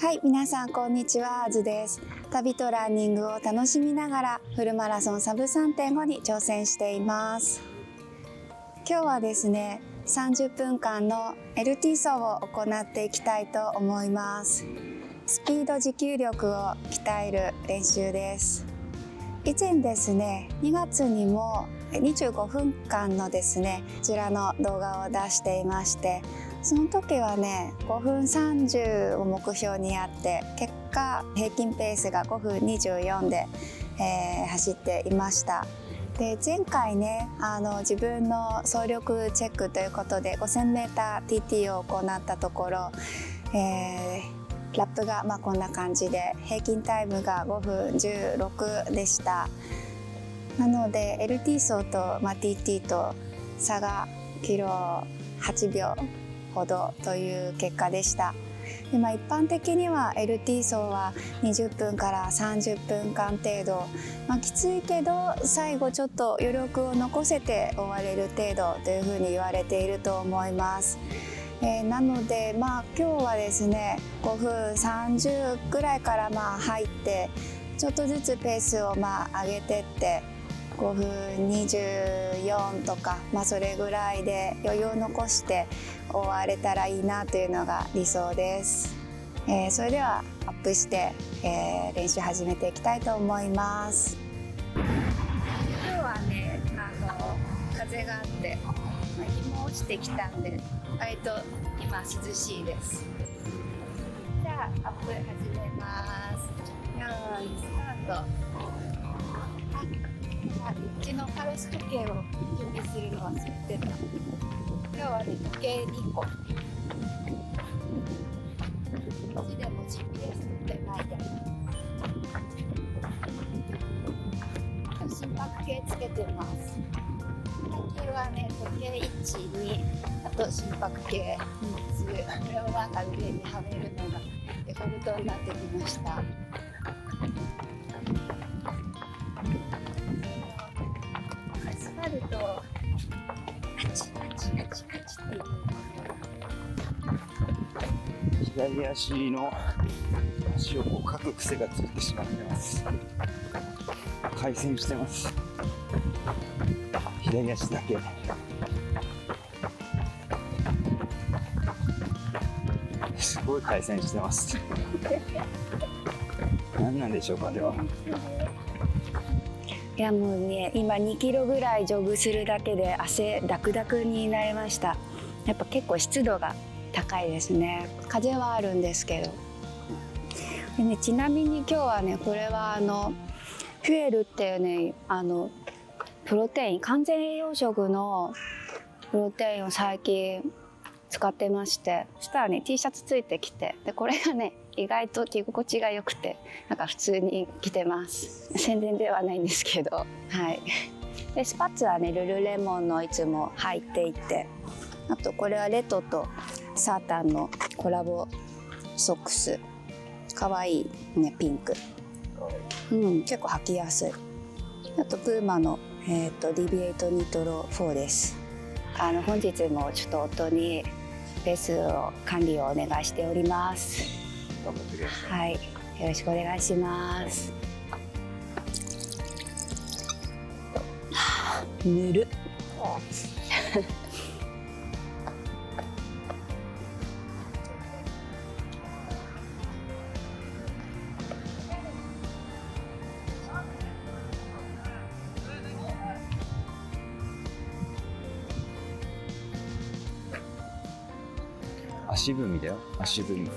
はい、皆さんこんにちは、あずです。旅とランニングを楽しみながらフルマラソンサブ 3.5 に挑戦しています。今日はですね、30分間の LT 走を行っていきたいと思います。スピード持久力を鍛える練習です。以前ですね、2月にも25分間のですね、こちらの動画を出していまして、その時はね、5分30を目標にやって、結果平均ペースが5分24で、走っていました。で、前回ね、自分の走力チェックということで 5000m TT を行ったところ、ラップがこんな感じで、平均タイムが5分16でした。なので LT 走と、TT と差がキロ8秒ほどという結果でした。で、一般的には LT 走は20分から30分間程度、きついけど最後ちょっと余力を残せて終われる程度というふうに言われていると思います。なので今日はですね、5分30ぐらいから入って、ちょっとずつペースを上げてって5分24とか、それぐらいで余裕を残して終われたらいいなというのが理想です。それではアップして、練習始めていきたいと思います。今日はね、風があって日も落ちてきたんで、割と今涼しいです。じゃあアップ始めます。よーいスタート。うちのパルス時計を準備するの忘れてた。今日はね、時計2個。うちでも GPS 持ってないや。心拍計つけてます。最近はね、時計1、2、あと心拍計3つ。これを腕にはめるのがデフォルトになってきました。アスファルトをカチカチカチカチっていう。左足の足をかく癖がついてしまってます。回旋してます。左足だけ。すごい回旋してます。何なんでしょうか、では。いやもうね、今2キロぐらいジョグするだけで汗ダクダクになりました。やっぱ結構湿度が高いですね。風はあるんですけど。でね、ちなみに今日はね、これはフュエルっていうね、プロテイン、完全栄養食のプロテインを最近使ってまして、そしたらね T シャツついてきて、でこれがね意外と着心地が良くて、普通に着てます。宣伝ではないんですけど、はい。でスパッツはねルルレモンのいつも履いていて、あとこれはレトとサータンのコラボソックス、かわいいね、ピンク、結構履きやすい。あとプーマのリビエイトニトロ4です。本日もちょっと夫にペースを管理をお願いしております。頑張ってください。はい、よろしくお願いします。ぬる。足踏みだよ、足踏み。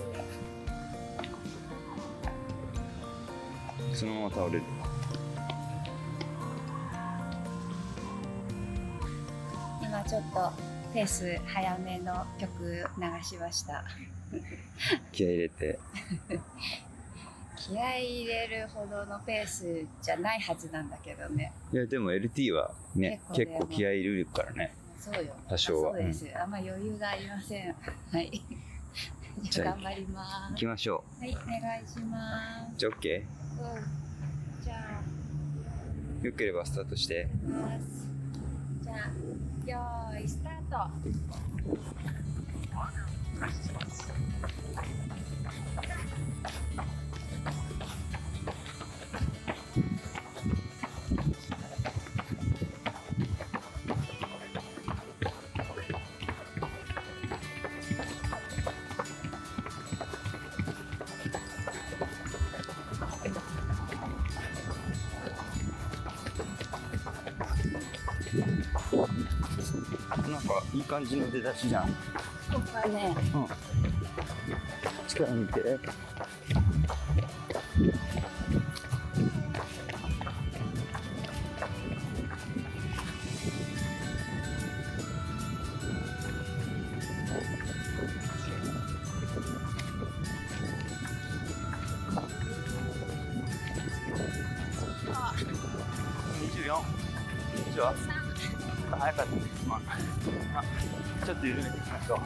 そのまま倒れる。今ちょっとペース早めの曲流しました。気合い入れて。気合い入れるほどのペースじゃないはずなんだけどね。いやでも LT はね、結構気合い入れるからね。そうよ。多少は。そうです。あんま余裕がありません。はい。じゃあ頑張ります。行きましょう。はい、お願いします。じゃあ OK？じゃあ。よければスタートして。じゃあ、よーい、スタート。いい感じの出だしじゃん。ここはね、うん。力抜いて。24。以上。早かったね。まあ、ちょっと緩めていきましょう。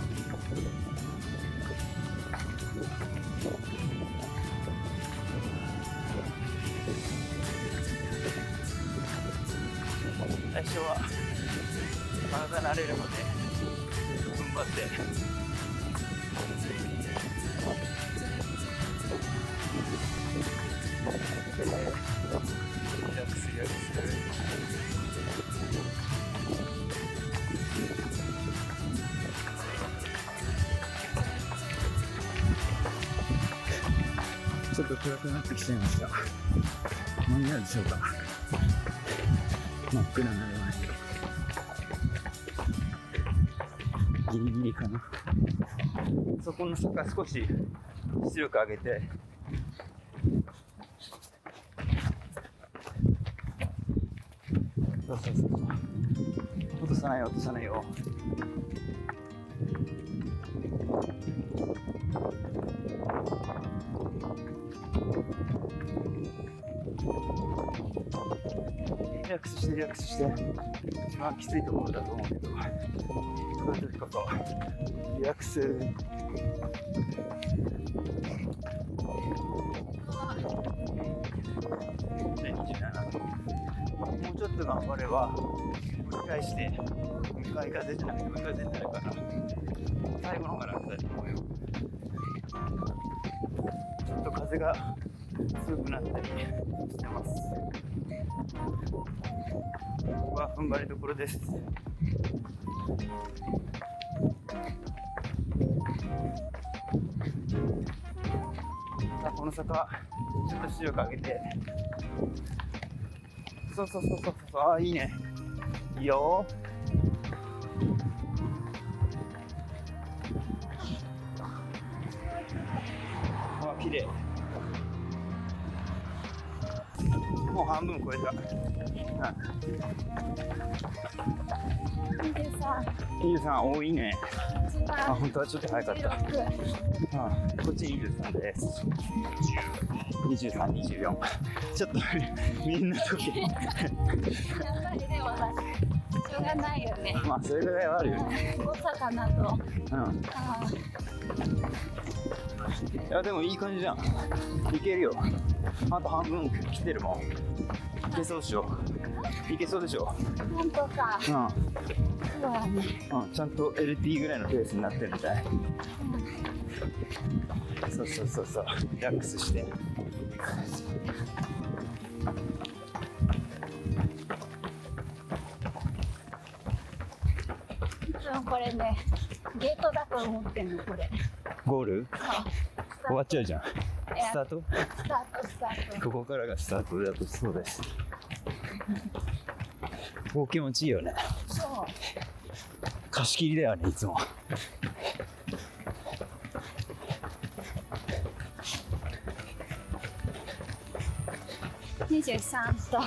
最初は体慣れるまで踏ん張って、リラックスリラックス。ちょっと暗くなってきちゃいました。間に合うでしょうか。真っ暗になる前にギリギリかな。そこの坂少し出力上げて、そうそうそうそう、落とさないよ落とさないよ。リラックスしてリラックスして。一番きついところだと思うけど、そういう時こそリラックス。27。もうちょっと頑張れば折り返して向かい風じゃなくて向かい風になるから、最後の方が楽だと思うよ。ちょっと風が強くなったりしてます。ここは踏ん張りどころです。さあ、この坂ちょっと視力上げて、そうそうそうそうそう、ああいいね、いいよ。ああ綺麗。もう半分超えた。23、多いね。あ、本当はちょっと早かった。あ、こっち23です。23、24。ちょっとみんな時計。やっぱりでもしょうがないよね。まあそれぐらいはあるよね。誤差かなと。うん。いやでもいい感じじゃん。いけるよ。あと半分来てるもん。いけそうでしょ。いけそうでしょ。本当か。うん。そうだね。うん、ちゃんと LT ぐらいのペースになってるみたい。そうそうそうそう。リラックスして。これね、ゲートだと思ってんのこれ。ゴール？終わっちゃうじゃん。スタート？スタート。ここからがスタートだとそうです。ここ気持ちいいよね。そう。貸し切りだよね、いつも。23と、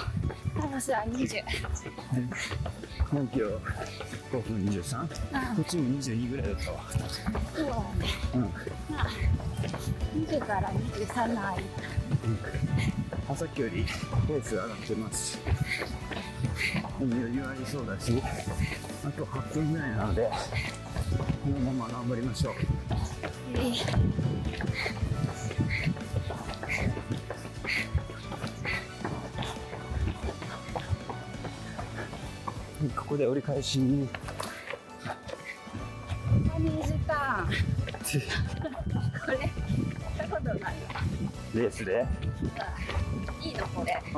私は20。何キロ？5分 23？ こっちも22ぐらいだったわ。そうだね。うん。まあ、20から23の間。さっきよりペースが上がってます。余裕ありそうだし、あと8分ぐらいなので、このまま頑張りましょう。ここで折り返しに。2時間。これ、やったことない。レースで？いいのこれ。うん、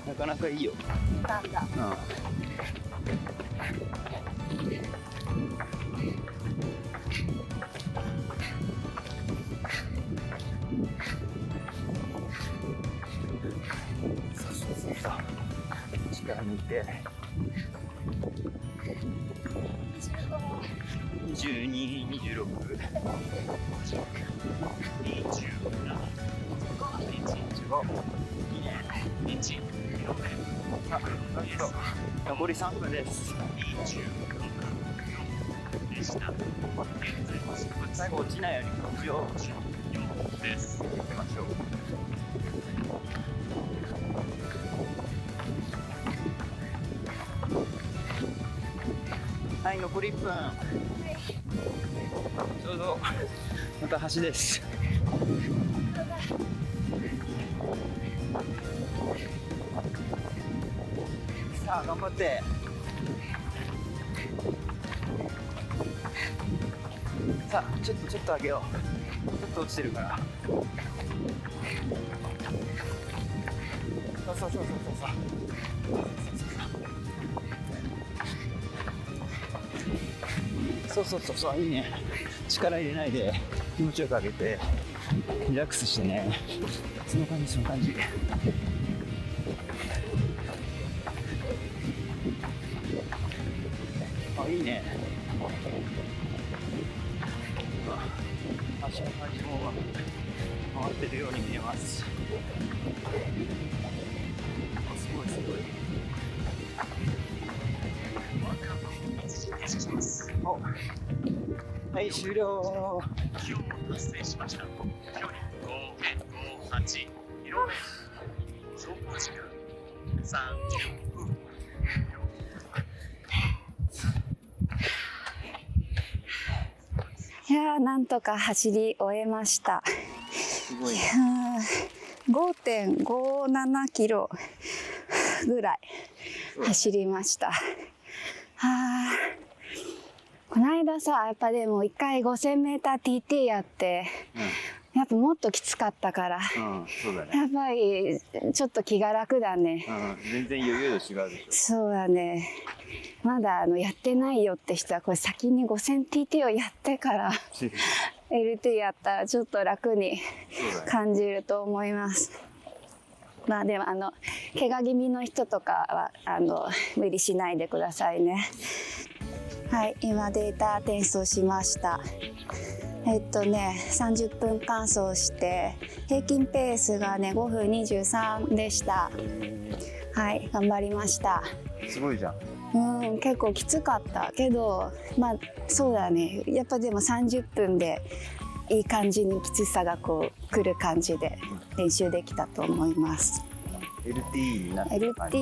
なかなかいいよ。なんだ。うん。そう。力抜いて。22、26、残り3分です。最後落ちないように口を行きましょう。はい、残り1分。ちょうどまた橋です。さあ頑張って。さあちょっと上げよう。ちょっと落ちてるから。そういいね。力入れないで気持ちよく上げてリラックスしてね。その感じ。あ、いいね。足の感じも回ってるように見えます。すごい。はい、終了。気温を達成しました。距離 5.58 km。走行時間30分。いやー、なんとか走り終えました。すごいね。5.57 キロぐらい走りました。この間さ、やっぱでも1回 5000m TT やって、やっぱもっときつかったから、そうだね。やっぱりちょっと気が楽だね。全然余裕度違うでしょ。そうだね。まだやってないよって人はこれ先に 5000TT をやってからLT やったらちょっと楽に感じると思います。まあでも怪我気味の人とかは無理しないでくださいね。はい、今データ転送しました。30分間走して平均ペースがね5分23でした。はい、頑張りました。すごいじゃん。結構きつかったけど、まあそうだね。やっぱでも30分でいい感じにきつさがこう来る感じで練習できたと思います。LT になってる感じ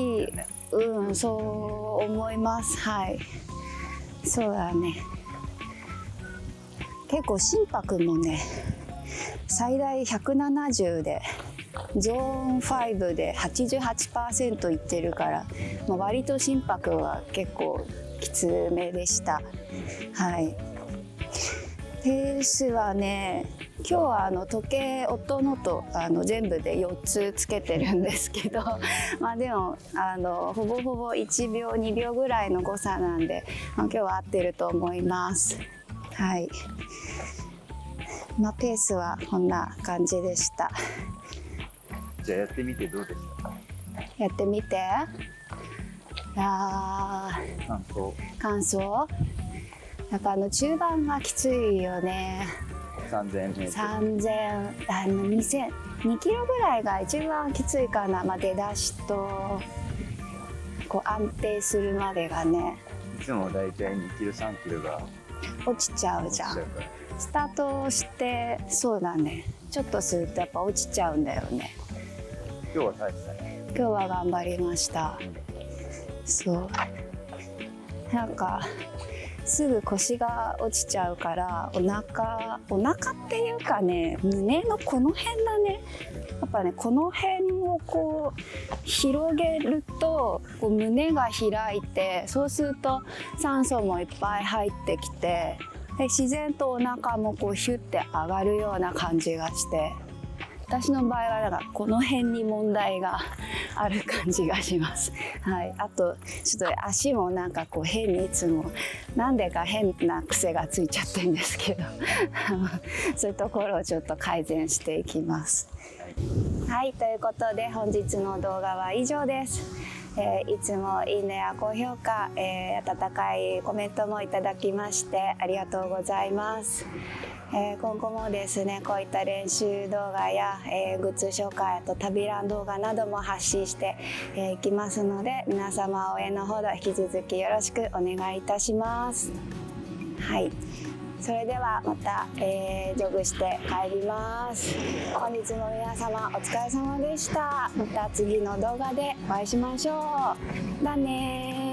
だよね。そう思います。はい。そうだね。結構心拍もね、最大170で。ゾーン5で 88% いってるから、割と心拍は結構きつめでした。はい。ペースはね、今日は時計音のと全部で4つつけてるんですけどまあでもほぼほぼ1秒2秒ぐらいの誤差なんで、今日は合ってると思います。はい。ペースはこんな感じでした。じゃあやってみてどうでしたか？やってみて。感想やっぱ中盤がきついよね。2キロぐらいが一番きついかな。出だしとこう安定するまでがね。いつもだいたい2キロ3キロが落ちちゃうじゃん。スタートしてそうだね、ちょっとするとやっぱ落ちちゃうんだよね。今日は大したね。今日は頑張りました。そうなんかすぐ腰が落ちちゃうから、お腹っていうかね、胸のこの辺だね。やっぱね、この辺をこう広げるとこう胸が開いて、そうすると酸素もいっぱい入ってきて、で自然とお腹もこうヒュッて上がるような感じがして、私の場合はなんかこの辺に問題がある感じがします。はい。あとちょっと足もなんかこう変にいつもなんでか変な癖がついちゃってるんですけどそういうところをちょっと改善していきます。はい、ということで本日の動画は以上です。いつもいいねや高評価、温かいコメントもいただきましてありがとうございます。今後もですねこういった練習動画や、グッズ紹介と旅ラン動画なども発信していきますので、皆様応援のほど引き続きよろしくお願いいたします。はい、それではまた、ジョグして帰ります。本日も皆様お疲れ様でした。また次の動画でお会いしましょう。だねー。